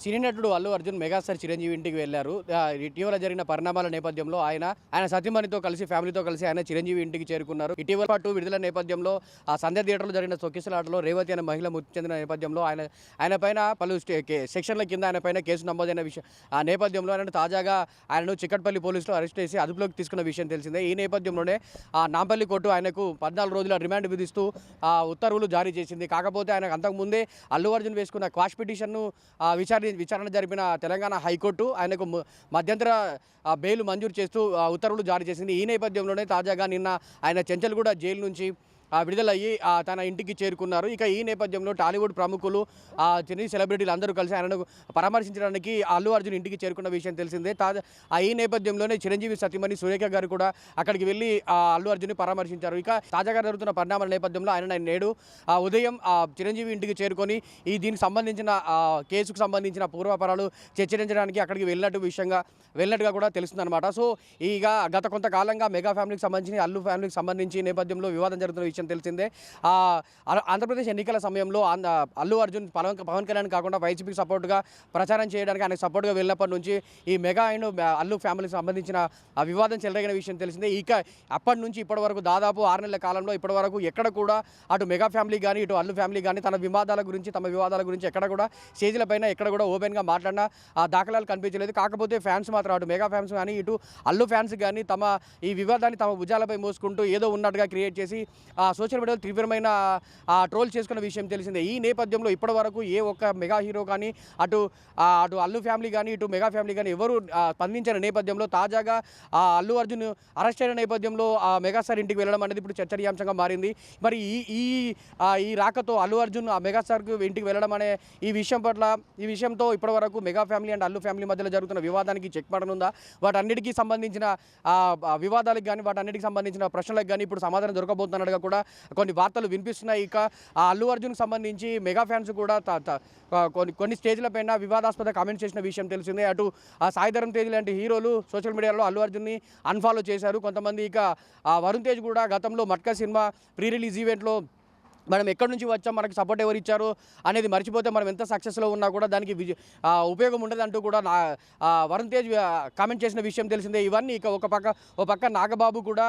సినీ నటుడు అల్లు అర్జున్ మెగాస్టార్ చిరంజీవి ఇంటికి వెళ్లారు. ఇటీవల జరిగిన పరిణామాల నేపథ్యంలో ఆయన సతీమణితో కలిసి ఫ్యామిలీతో కలిసి ఆయన చిరంజీవి ఇంటికి చేరుకున్నారు. ఇటీవల పాటు విడుదల నేపథ్యంలో ఆ సంధ్య థియేటర్లో జరిగిన తొక్కిసలాటలో రేవతి అనే మహిళ మృతి చెందిన నేపథ్యంలో ఆయన పైన పలు సెక్షన్ల కింద ఆయన పైన కేసు నమోదైన విషయం ఆ నేపథ్యంలో ఆయన తాజాగా ఆయనను చిక్కట్పల్లి పోలీసులు అరెస్ట్ చేసి అదుపులోకి తీసుకున్న విషయం తెలిసిందే. ఈ నేపథ్యంలోనే నాంపల్లి కోర్టు ఆయనకు 14 రోజుల రిమాండ్ విధిస్తూ ఉత్తర్వులు జారీ చేసింది. కాకపోతే ఆయనకు అంతకుముందే అల్లు అర్జున్ వేసుకున్న క్వాష్ పిటిషన్ను విచారణ జరిపిన తెలంగాణ హైకోర్టు ఆయనకు మధ్యంతర బెయిల్ మంజూరు చేస్తూ ఉత్తర్వులు జారీ చేసింది. ఈ నేపథ్యంలోనే తాజాగా నిన్న ఆయన చెంచల్గూడ జైలు నుంచి విడుదలయ్యి తన ఇంటికి చేరుకున్నారు. ఇక ఈ నేపథ్యంలో టాలీవుడ్ ప్రముఖులు చిన్న సెలబ్రిటీలు అందరూ కలిసి ఆయనను పరామర్శించడానికి అల్లు అర్జున్ ఇంటికి చేరుకున్న విషయం తెలిసిందే. ఈ నేపథ్యంలోనే చిరంజీవి సతీమణి సురేఖ గారు కూడా అక్కడికి వెళ్ళి అల్లు అర్జున్ని పరామర్శించారు. ఇక తాజాగా జరుగుతున్న పరిణామాల నేపథ్యంలో ఆయన నేడు ఉదయం చిరంజీవి ఇంటికి చేరుకొని దీనికి సంబంధించిన కేసుకు సంబంధించిన పూర్వాపరాలు చర్చించడానికి అక్కడికి వెళ్ళినట్టుగా కూడా తెలుస్తుందన్నమాట. సో ఇక గత కొంతకాలంగా మెగా ఫ్యామిలీకి సంబంధించి అల్లు ఫ్యామిలీకి సంబంధించి నేపథ్యంలో వివాదం జరుగుతున్న విషయం తెలిసిందే. ఆంధ్రప్రదేశ్ ఎన్నికల సమయంలో అల్లు అర్జున్ పవన్ కళ్యాణ్ కాకుండా వైసీపీకి సపోర్ట్గా ప్రచారం చేయడానికి ఆయనకు సపోర్ట్గా వెళ్ళినప్పటి నుంచి ఈ మెగా అండ్ అల్లు ఫ్యామిలీకి సంబంధించిన వివాదం చెలరేగిన విషయం తెలిసిందే. ఇక అప్పటి నుంచి ఇప్పటి వరకు దాదాపు 6 నెలల కాలంలో ఇప్పటి వరకు ఎక్కడ కూడా అటు మెగా ఫ్యామిలీ కానీ ఇటు అల్లు ఫ్యామిలీ కానీ తమ వివాదాల గురించి ఎక్కడ కూడా స్టేజ్ల పైన ఎక్కడ కూడా ఓపెన్గా మాట్లాడిన దాఖలాలు కనిపించలేదు. కాకపోతే ఫ్యాన్స్ మాత్రం అటు మెగా ఫ్యాన్స్ కానీ ఇటు అల్లు ఫ్యాన్స్ కానీ ఈ వివాదాన్ని తమ భుజాలపై మోసుకుంటూ ఏదో ఉన్నట్టుగా క్రియేట్ చేసి సోషల్ మీడియాలో తీవ్రమైన ట్రోల్ చేసుకున్న విషయం తెలిసిందే. ఈ నేపథ్యంలో ఇప్పటి వరకు ఏ ఒక్క మెగా హీరో కానీ అటు అల్లు ఫ్యామిలీ కానీ ఇటు మెగా ఫ్యామిలీ కానీ ఎవరు స్పందించిన నేపథ్యంలో తాజాగా అల్లు అర్జున్ అరెస్ట్ అయిన నేపథ్యంలో మెగాస్టార్ ఇంటికి వెళ్ళడం అనేది ఇప్పుడు చర్చనీయాంశంగా మారింది. మరి ఈ రాకతో అల్లు అర్జున్ మెగాస్టార్కు ఇంటికి వెళ్ళడం అనే ఈ విషయంతో ఇప్పటి వరకు mega family and Allu family మధ్యలో జరుగుతున్న వివాదానికి చెక్ పడనుందా, వాటన్నిటికీ సంబంధించిన వివాదాలకు కానీ వాటన్నిటికి సంబంధించిన ప్రశ్నలకు కానీ ఇప్పుడు సమాధానం దొరకబోతున్నట్టుగా కూడా కొన్ని వార్తలు వినిపిస్తున్నాయి. ఇక అల్లు అర్జున్కి సంబంధించి మెగా ఫ్యాన్స్ కూడా కొన్ని స్టేజ్ల పైన వివాదాస్పద కామెంట్స్ చేసిన విషయం తెలిసిందే. అటు సాయిధరం తేజ్ లాంటి హీరోలు సోషల్ మీడియాలో అల్లు అర్జున్ని అన్ఫాలో చేశారు కొంతమంది. ఇక వరుణ్ తేజ్ కూడా గతంలో మట్కా సినిమా ప్రీ రిలీజ్ ఈవెంట్లో మనం ఎక్కడి నుంచి వచ్చాం, మనకి సపోర్ట్ ఎవరు ఇచ్చారు అనేది మర్చిపోతే మనం ఎంత సక్సెస్లో ఉన్నా కూడా దానికి ఉపయోగం ఉండదంటూ కూడా వరుణ్ తేజ్ కామెంట్ చేసిన విషయం తెలిసిందే. ఇవన్నీ ఇక ఒక పక్క నాగబాబు కూడా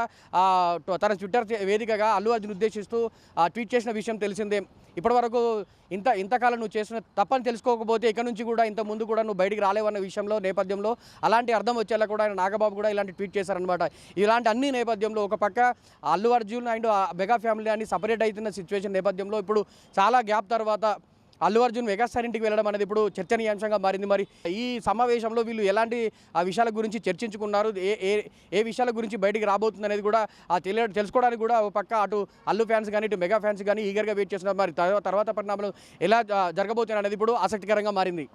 తన ట్విట్టర్ వేదికగా అల్లు అర్జున్ ఉద్దేశిస్తూ ట్వీట్ చేసిన విషయం తెలిసిందే. ఇప్పటివరకు ఇంతకాలం నువ్వు చేసిన తప్పని తెలుసుకోకపోతే ఇక నుంచి కూడా ఇంత ముందు కూడా నువ్వు బయటికి రాలేవన్న విషయంలో నేపథ్యంలో అలాంటి అర్థం వచ్చేలా కూడా ఆయన నాగబాబు కూడా ఇలాంటి ట్వీట్ చేశారనమాట. ఇలాంటి అన్ని నేపథ్యంలో ఒక పక్క Allu Arjun and mega family అని సపరేట్ అవుతున్న సిచ్యువేషన్ నేపథ్యంలో ఇప్పుడు చాలా గ్యాప్ తర్వాత అల్లు అర్జున్ మెగాస్టార్ ఇంటికి వెళ్ళడం అనేది ఇప్పుడు చర్చనీయాంశంగా మారింది. మరి ఈ సమావేశంలో వీళ్ళు ఎలాంటి విషయాల గురించి చర్చించుకున్నారు, ఏ విషయాల గురించి బయటికి రాబోతుంది అనేది కూడా తెలుసుకోవడానికి కూడా ఒక పక్క అటు అల్లు ఫ్యాన్స్ కానీ ఇటు మెగా ఫ్యాన్స్ కానీ ఈగర్గా వెయిట్ చేస్తున్నారు. మరి తర్వాత పరిణామాలు ఎలా జరగబోతున్నాయి అనేది ఇప్పుడు ఆసక్తికరంగా మారింది.